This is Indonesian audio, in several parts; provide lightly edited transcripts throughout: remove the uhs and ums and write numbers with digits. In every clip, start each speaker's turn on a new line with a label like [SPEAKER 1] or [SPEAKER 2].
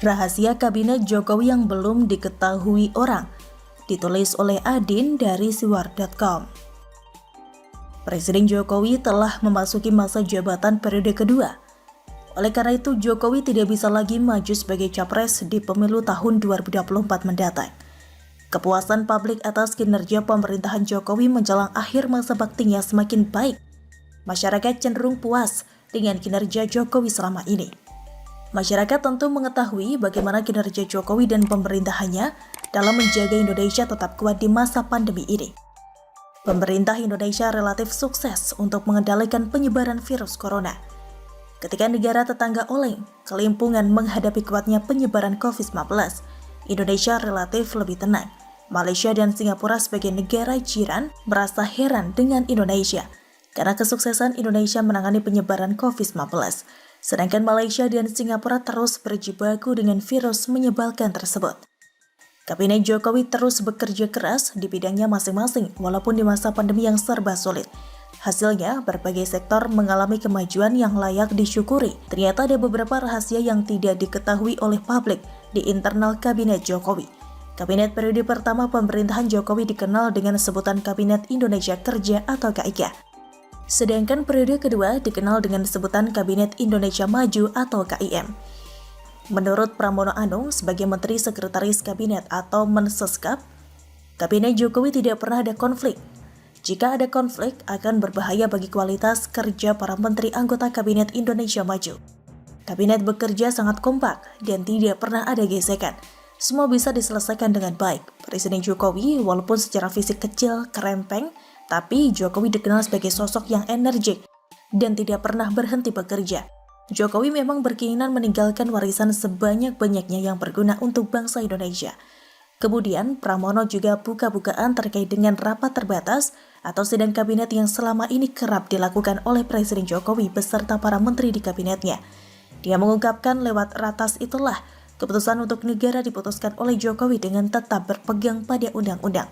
[SPEAKER 1] Rahasia Kabinet Jokowi yang belum diketahui orang, ditulis oleh Adin dari siwar.com. Presiden Jokowi telah memasuki masa jabatan periode kedua. Oleh karena itu, Jokowi tidak bisa lagi maju sebagai capres di pemilu tahun 2024 mendatang. Kepuasan publik atas kinerja pemerintahan Jokowi menjelang akhir masa baktinya semakin baik. Masyarakat cenderung puas dengan kinerja Jokowi selama ini. Masyarakat tentu mengetahui bagaimana kinerja Jokowi dan pemerintahannya dalam menjaga Indonesia tetap kuat di masa pandemi ini. Pemerintah Indonesia relatif sukses untuk mengendalikan penyebaran virus corona. Ketika negara tetangga oleng, kelimpungan menghadapi kuatnya penyebaran COVID-19, Indonesia relatif lebih tenang. Malaysia dan Singapura sebagai negara jiran merasa heran dengan Indonesia karena kesuksesan Indonesia menangani penyebaran COVID-19. Sedangkan Malaysia dan Singapura terus berjibaku dengan virus menyebalkan tersebut. Kabinet Jokowi terus bekerja keras di bidangnya masing-masing walaupun di masa pandemi yang serba sulit. Hasilnya, berbagai sektor mengalami kemajuan yang layak disyukuri. Ternyata ada beberapa rahasia yang tidak diketahui oleh publik di internal Kabinet Jokowi. Kabinet periode pertama pemerintahan Jokowi dikenal dengan sebutan Kabinet Indonesia Kerja atau KIK. Sedangkan periode kedua dikenal dengan sebutan Kabinet Indonesia Maju atau KIM. Menurut Pramono Anung sebagai Menteri Sekretaris Kabinet atau Menseskap, Kabinet Jokowi tidak pernah ada konflik. Jika ada konflik, akan berbahaya bagi kualitas kerja para menteri anggota Kabinet Indonesia Maju. Kabinet bekerja sangat kompak dan tidak pernah ada gesekan. Semua bisa diselesaikan dengan baik. Presiden Jokowi walaupun secara fisik kecil, kerempeng, tapi Jokowi dikenal sebagai sosok yang energik dan tidak pernah berhenti bekerja. Jokowi memang berkeinginan meninggalkan warisan sebanyak-banyaknya yang berguna untuk bangsa Indonesia. Kemudian, Pramono juga buka-bukaan terkait dengan rapat terbatas atau sidang kabinet yang selama ini kerap dilakukan oleh Presiden Jokowi beserta para menteri di kabinetnya. Dia mengungkapkan lewat ratas itulah keputusan untuk negara diputuskan oleh Jokowi dengan tetap berpegang pada undang-undang.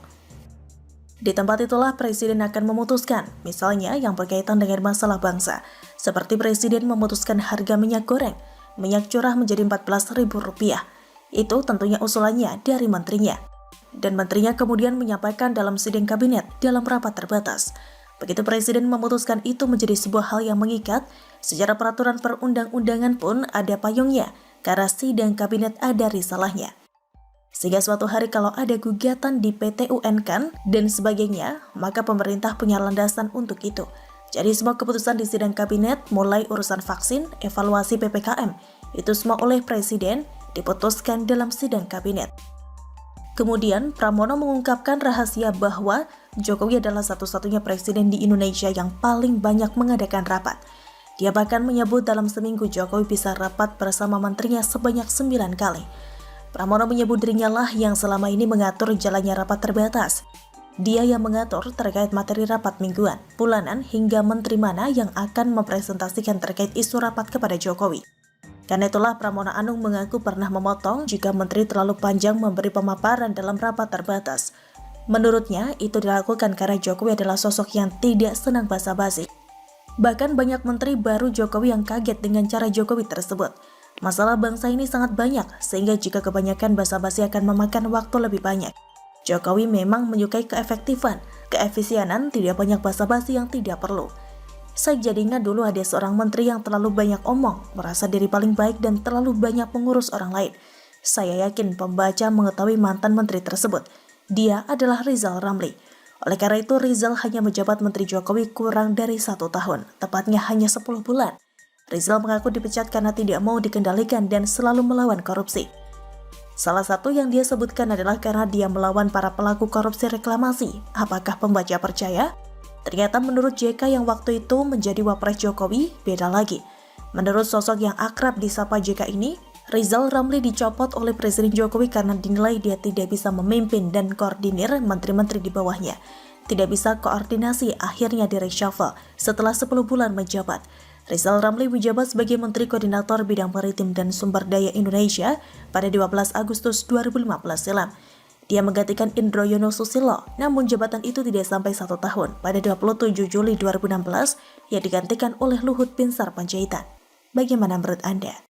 [SPEAKER 1] Di tempat itulah Presiden akan memutuskan, misalnya yang berkaitan dengan masalah bangsa, seperti Presiden memutuskan harga minyak goreng, minyak curah menjadi Rp14.000. Itu tentunya usulannya dari menterinya. Dan menterinya kemudian menyampaikan dalam sidang kabinet dalam rapat terbatas. Begitu Presiden memutuskan itu menjadi sebuah hal yang mengikat, secara peraturan perundang-undangan pun ada payungnya, karena sidang kabinet ada risalahnya. Sehingga suatu hari kalau ada gugatan di PT UN kan dan sebagainya, maka pemerintah punya landasan untuk itu. Jadi semua keputusan di sidang kabinet, mulai urusan vaksin, evaluasi PPKM, itu semua oleh Presiden diputuskan dalam sidang kabinet. Kemudian Pramono mengungkapkan rahasia bahwa Jokowi adalah satu-satunya presiden di Indonesia yang paling banyak mengadakan rapat. Dia bahkan menyebut dalam seminggu Jokowi bisa rapat bersama menterinya sebanyak 9 kali. Pramono menyebut dirinya lah yang selama ini mengatur jalannya rapat terbatas. Dia yang mengatur terkait materi rapat mingguan, bulanan, hingga menteri mana yang akan mempresentasikan terkait isu rapat kepada Jokowi. Karena itulah Pramono Anung mengaku pernah memotong jika menteri terlalu panjang memberi pemaparan dalam rapat terbatas. Menurutnya, itu dilakukan karena Jokowi adalah sosok yang tidak senang basa-basi. Bahkan banyak menteri baru Jokowi yang kaget dengan cara Jokowi tersebut. Masalah bangsa ini sangat banyak, sehingga jika kebanyakan basa-basi akan memakan waktu lebih banyak. Jokowi memang menyukai keefektifan, keefisienan, tidak banyak basa-basi yang tidak perlu. Saya jadi ingat dulu ada seorang menteri yang terlalu banyak omong, merasa diri paling baik dan terlalu banyak mengurus orang lain. Saya yakin pembaca mengetahui mantan menteri tersebut. Dia adalah Rizal Ramli. Oleh karena itu, Rizal hanya menjabat Menteri Jokowi kurang dari 1 tahun, tepatnya hanya 10 bulan. Rizal mengaku dipecat karena tidak mau dikendalikan dan selalu melawan korupsi. Salah satu yang dia sebutkan adalah karena dia melawan para pelaku korupsi reklamasi. Apakah pembaca percaya? Ternyata menurut JK yang waktu itu menjadi wapres Jokowi, beda lagi. Menurut sosok yang akrab disapa JK ini, Rizal Ramli dicopot oleh Presiden Jokowi karena dinilai dia tidak bisa memimpin dan koordinir menteri-menteri di bawahnya. Tidak bisa koordinasi, akhirnya di-reshuffle setelah 10 bulan menjabat. Rizal Ramli menjabat sebagai Menteri Koordinator Bidang Maritim dan Sumber Daya Indonesia pada 12 Agustus 2015 silam. Dia menggantikan Indroyono Susilo, namun jabatan itu tidak sampai 1 tahun. Pada 27 Juli 2016, ia digantikan oleh Luhut Binsar Panjaitan. Bagaimana menurut Anda?